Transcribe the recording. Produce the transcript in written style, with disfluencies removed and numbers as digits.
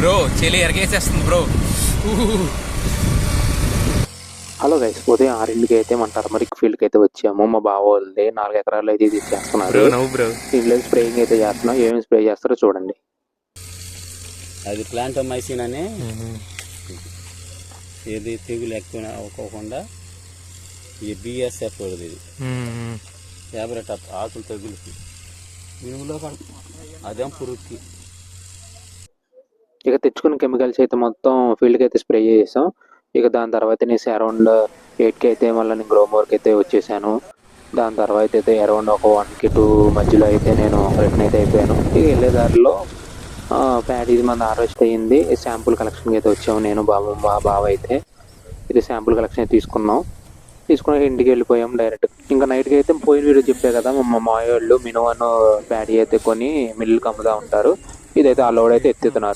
Bro చెలి ఎరగేసేస్తుంది bro. Hello guys, ఉదయం 6కి అయితే మన టర్మరిక్ ఫీల్డ్కి అయితే వచ్చాము. మా బావ వాళ్ళది 4 ఎకరాలు అయితే ఇది చేస్తున్నారు. దీంట్లో స్ప్రేయింగ్ అయితే చేస్తున్నాం. ఏమేమి స్ప్రే చేస్తారో చూడండి. అది ప్లాంటోమైసిన్ అని ఏది తెగులు ఎక్కువ అవ్వకుండా ఈ బిఎస్ఎఫ్ ఇది ఫేవరెట్ ఆకులు తెగులుకి మినుములో అదేం పురుగుకి. ఇక తెచ్చుకున్న కెమికల్స్ అయితే మొత్తం ఫీల్డ్కి అయితే స్ప్రే చేసాం. ఇక దాని తర్వాత నేను అరౌండ్ 8కి అయితే మళ్ళీ నేను గ్రోమోర్కి అయితే వచ్చేసాను. దాని తర్వాత అయితే అరౌండ్ ఒక 1కి 2 మధ్యలో అయితే నేను రిటర్న్ అయితే అయిపోయాను. ఇక వెళ్ళే దారిలో ప్యాడ్ ఇది మన హార్వెస్ట్ అయ్యింది. శాంపుల్ కలెక్షన్కి అయితే వచ్చాము. నేను మా బావ అయితే ఇది శాంపుల్ కలెక్షన్ అయితే తీసుకుని ఇంటికి వెళ్ళిపోయాం డైరెక్ట్. ఇంకా నైట్కి అయితే పోయిన వీడియో చెప్పే కదా, మా మాయ వాళ్ళు మినువన్ ప్యాడీ అయితే కొని మిల్లుకి అమ్ముతూ ఉంటారు. ఇదైతే ఆ లోడ్ అయితే ఎత్తుతున్నారు.